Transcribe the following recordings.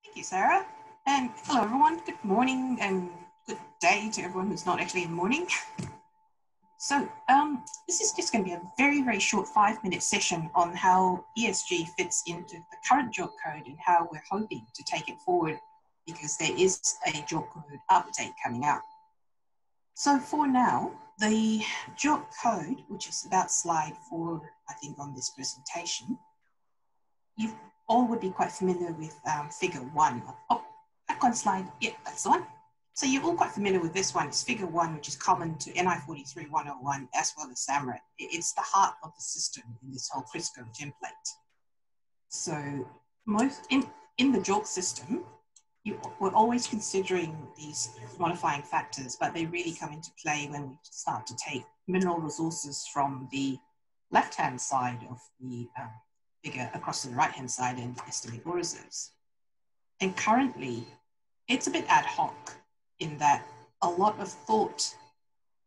Thank you, Sarah. And hello, everyone. Good morning and good day to everyone who's not actually in the morning. So this is just going to be a very, very short 5-minute session on how ESG fits into the current JORC code and how we're hoping to take it forward because there is a JORC code update coming out. So for now, the JORC code, which is about slide 4, I think, on this presentation, you all would be quite familiar with figure 1. Oh, back on slide, yeah, that's the one. So you're all quite familiar with this one. It's figure 1, which is common to NI 43-101 as well as SAMRED. It's the heart of the system in this whole CRISCO template. So most in the JORC system, we're always considering these modifying factors, but they really come into play when we start to take mineral resources from the left-hand side of the figure across to the right-hand side and estimate ore reserves. And currently, it's a bit ad hoc in that a lot of thought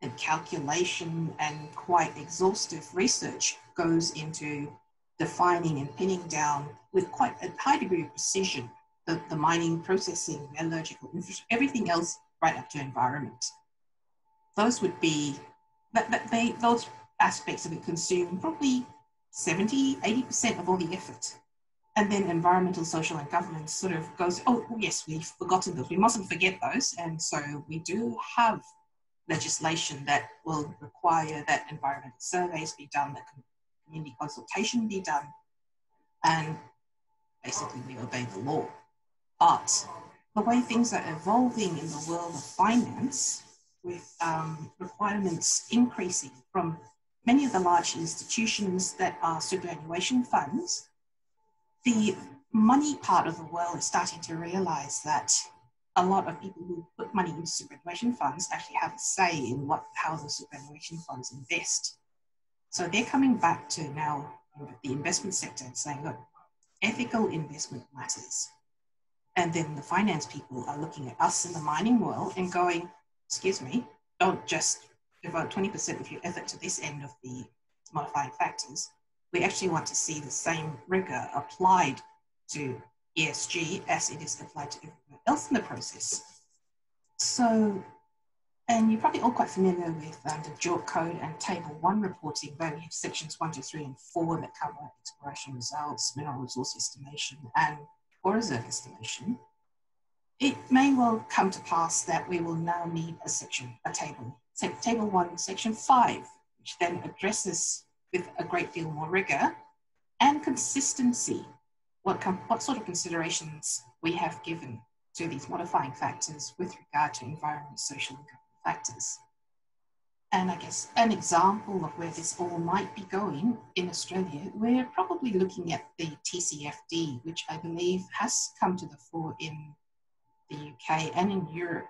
and calculation and quite exhaustive research goes into defining and pinning down with quite a high degree of precision the mining, processing, metallurgical, everything else right up to environment. Those would be, those aspects of it consume probably 70, 80% of all the effort. And then environmental, social, and governance sort of goes, oh, yes, we've forgotten those. We mustn't forget those. And so we do have legislation that will require that environmental surveys be done, that community consultation be done, and basically we obey the law. But the way things are evolving in the world of finance, with requirements increasing from many of the large institutions that are superannuation funds, the money part of the world is starting to realize that a lot of people who put money into superannuation funds actually have a say in how the superannuation funds invest. So they're coming back to now the investment sector and saying, look, ethical investment matters. And then the finance people are looking at us in the mining world and going, excuse me, don't just devote 20% of your effort to this end of the modifying factors. We actually want to see the same rigor applied to ESG as it is applied to everyone else in the process. So, and you're probably all quite familiar with the JORC code and table 1 reporting, where we have sections 1, 2, 3, and 4 that cover exploration results, mineral resource estimation, and ore reserve estimation. It may well come to pass that we will now need a table, table 1, section 5, which then addresses with a great deal more rigor and consistency what sort of considerations we have given to these modifying factors with regard to environment, social, and government factors. And I guess an example of where this all might be going in Australia, we're probably looking at the TCFD, which I believe has come to the fore in the UK and in Europe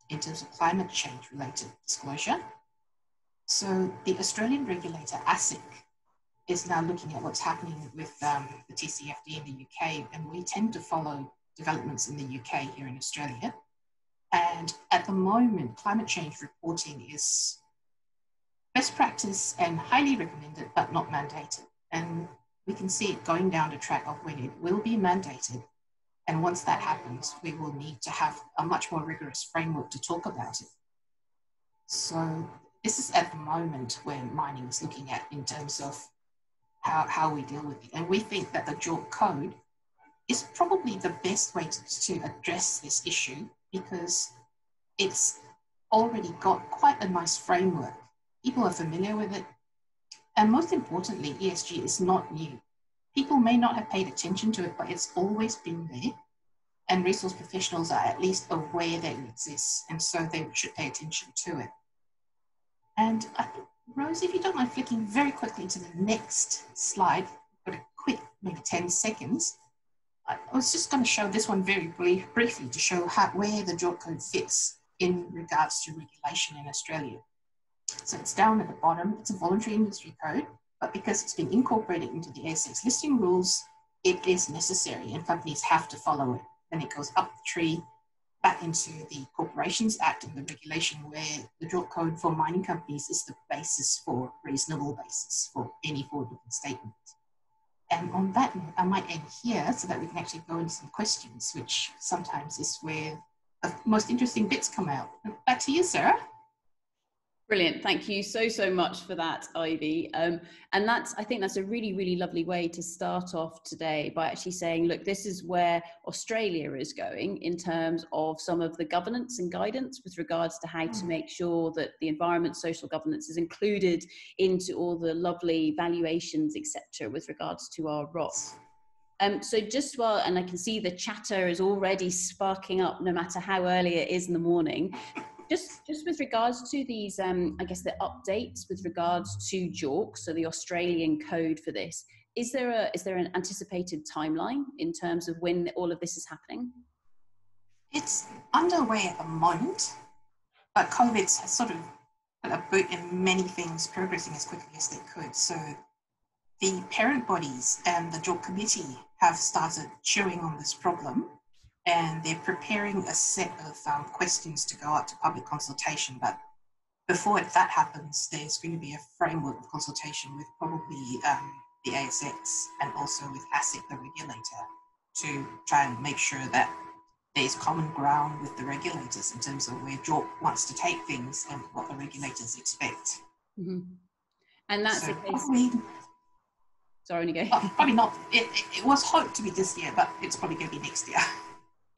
in terms of climate change related disclosure. So the Australian regulator, ASIC, is now looking at what's happening with the TCFD in the UK, and we tend to follow developments in the UK here in Australia. And at the moment, climate change reporting is best practice and highly recommended, but not mandated. And we can see it going down the track of when it will be mandated. And once that happens, we will need to have a much more rigorous framework to talk about it. So this is at the moment where mining is looking at in terms of how we deal with it. And we think that the JORC code is probably the best way to address this issue because it's already got quite a nice framework. People are familiar with it. And most importantly, ESG is not new. People may not have paid attention to it, but it's always been there. And resource professionals are at least aware that it exists. And so they should pay attention to it. And I think, Rose, if you don't mind flicking very quickly to the next slide, but a quick, maybe 10 seconds. I was just going to show this one very briefly to show where the JORC code fits in regards to regulation in Australia. So it's down at the bottom. It's a voluntary industry code, but because it's been incorporated into the ASX listing rules, it is necessary and companies have to follow it. And it goes up the tree back into the Corporations Act and the regulation where the JORC code for mining companies is the basis for reasonable basis for any forward-looking statement. And on that note, I might end here so that we can actually go into some questions, which sometimes is where the most interesting bits come out. Back to you, Sarah. Brilliant. Thank you so much for that, Ivy. And I think that's a really, really lovely way to start off today by actually saying, look, this is where Australia is going in terms of some of the governance and guidance with regards to how to make sure that the environment, social governance is included into all the lovely valuations, etc., with regards to our ROC. So just while, and I can see the chatter is already sparking up no matter how early it is in the morning, just with regards to these, I guess the updates with regards to JORC, so the Australian code for this, is there an anticipated timeline in terms of when all of this is happening? It's underway at the moment, but COVID's sort of put a boot in many things progressing as quickly as they could. So the parent bodies and the JORC committee have started chewing on this problem, and they're preparing a set of questions to go out to public consultation. But before that happens, there's going to be a framework of consultation with probably the ASX and also with ASIC, the regulator, to try and make sure that there's common ground with the regulators in terms of where JORC wants to take things and what the regulators expect. Mm-hmm. And that's so the case. Probably, sorry, Nico. Probably not. It was hoped to be this year, but it's probably going to be next year.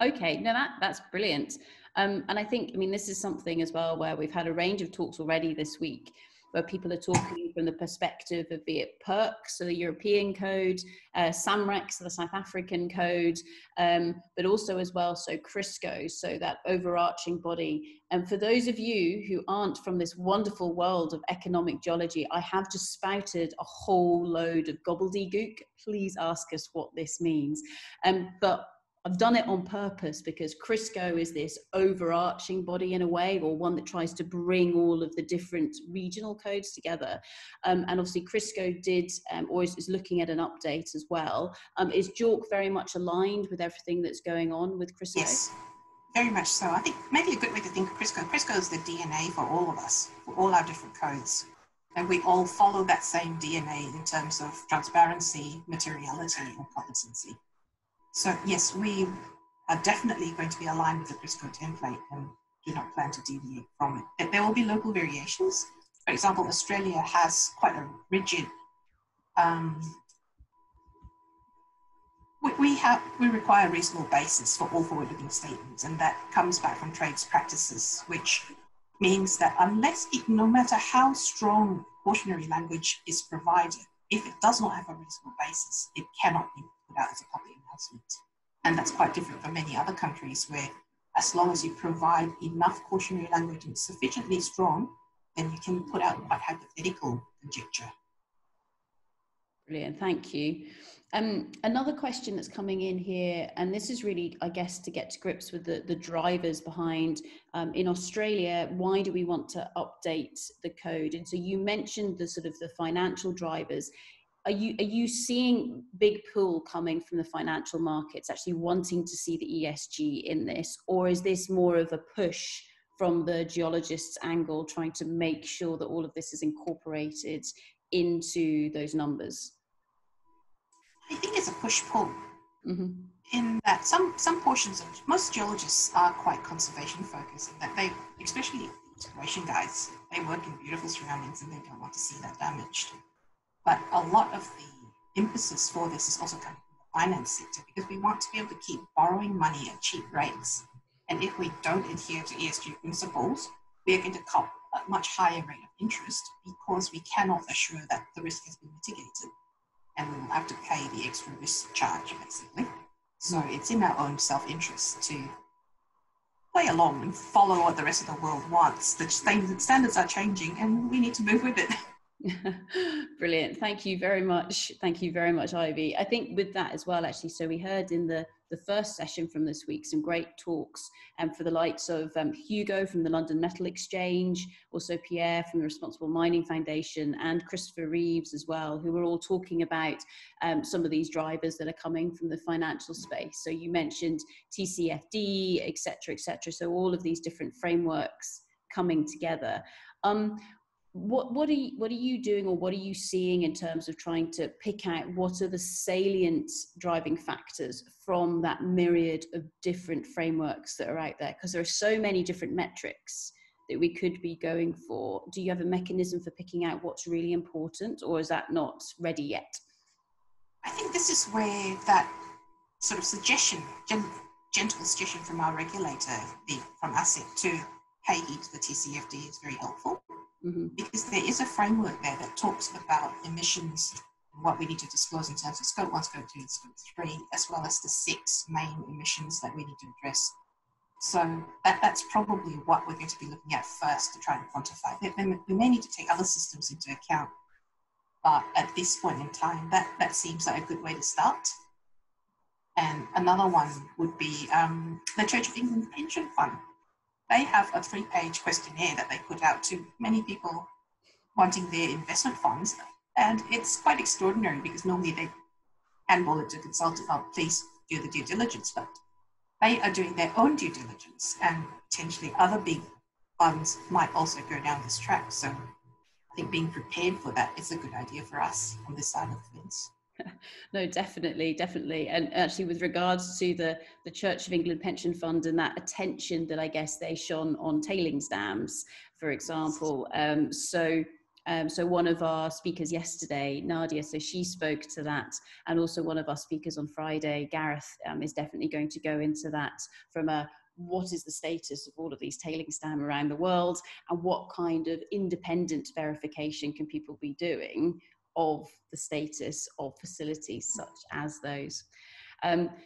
Okay, no, that's brilliant. And I think, I mean, this is something as well where we've had a range of talks already this week where people are talking from the perspective of be it PERC, so the European code, SAMREC, so the South African code, but also as well, so CRISCO, so that overarching body. And for those of you who aren't from this wonderful world of economic geology, I have just spouted a whole load of gobbledygook. Please ask us what this means. But I've done it on purpose because CRISCO is this overarching body in a way, or one that tries to bring all of the different regional codes together. And obviously CRISCO did, or is looking at an update as well. Is JORC very much aligned with everything that's going on with CRISCO? Yes, very much so. I think maybe a good way to think of CRISCO. CRISCO is the DNA for all of us, for all our different codes. And we all follow that same DNA in terms of transparency, materiality, and competency. So yes, we are definitely going to be aligned with the CRISCO template and do not plan to deviate from it. There will be local variations. For example, Australia has quite a rigid, we require a reasonable basis for all forward-looking statements, and that comes back from trades practices, which means that no matter how strong cautionary language is provided, if it does not have a reasonable basis, it cannot be put out as a public announcement. And that's quite different from many other countries where as long as you provide enough cautionary language and it's sufficiently strong, then you can put out a hypothetical conjecture. Brilliant, thank you. Another question that's coming in here, and this is really, I guess, to get to grips with the drivers behind, in Australia, why do we want to update the code? And so you mentioned the sort of the financial drivers. Are you seeing big pull coming from the financial markets actually wanting to see the ESG in this, or is this more of a push from the geologist's angle trying to make sure that all of this is incorporated into those numbers? I think it's a push-pull. Mm-hmm. In that some portions of, most geologists are quite conservation focused, in that they, especially exploration guys, they work in beautiful surroundings and they don't want to see that damaged. But a lot of the emphasis for this is also coming from the finance sector, because we want to be able to keep borrowing money at cheap rates. And if we don't adhere to ESG principles, we are going to cop a much higher rate of interest because we cannot assure that the risk has been mitigated. And we will have to pay the extra risk charge, basically. So it's in our own self-interest to play along and follow what the rest of the world wants. The standards are changing and we need to move with it. Brilliant. Thank you very much. Thank you very much, Ivy. I think with that as well, actually, so we heard in the first session from this week some great talks for the likes of Hugo from the London Metal Exchange, also Pierre from the Responsible Mining Foundation, and Christopher Reeves as well, who were all talking about some of these drivers that are coming from the financial space. So you mentioned TCFD, et cetera, et cetera. So all of these different frameworks coming together. what are you doing, or what are you seeing in terms of trying to pick out what are the salient driving factors from that myriad of different frameworks that are out there? Because there are so many different metrics that we could be going for. Do you have a mechanism for picking out what's really important, or is that not ready yet? I think this is where that sort of suggestion, gentle suggestion from our regulator, from ASIC to pay heed to the TCFD is very helpful. Mm-hmm. Because there is a framework there that talks about emissions and what we need to disclose in terms of scope 1, scope 2, and scope 3, as well as the 6 main emissions that we need to address. So that's probably what we're going to be looking at first to try and quantify. We may need to take other systems into account, but at this point in time, that seems like a good way to start. And another one would be the Church of England Pension Fund. They have a 3-page questionnaire that they put out to many people wanting their investment funds. And it's quite extraordinary because normally they handball it to consultant, oh, please do the due diligence. But they are doing their own due diligence, and potentially other big funds might also go down this track. So I think being prepared for that is a good idea for us on this side of the fence. No, definitely. And actually, with regards to the Church of England Pension Fund and that attention that I guess they shone on tailings dams, for example. So one of our speakers yesterday, Nadia, so she spoke to that, and also one of our speakers on Friday, Gareth, is definitely going to go into that from a what is the status of all of these tailings dams around the world, and what kind of independent verification can people be doing of the status of facilities such as those.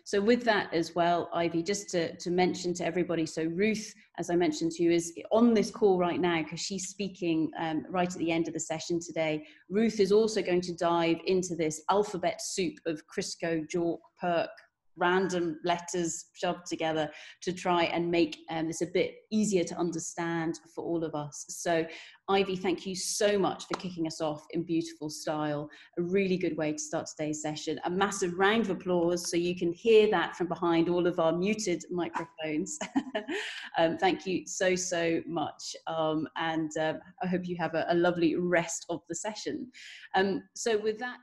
So with that as well, Ivy, just to mention to everybody, so Ruth, as I mentioned to you, is on this call right now because she's speaking right at the end of the session today. Ruth is also going to dive into this alphabet soup of Crisco, JORC, PERC, random letters shoved together to try and make this a bit easier to understand for all of us. So Ivy, thank you so much for kicking us off in beautiful style. A really good way to start today's session. A massive round of applause so you can hear that from behind all of our muted microphones. Thank you so much. I hope you have a lovely rest of the session. So with that,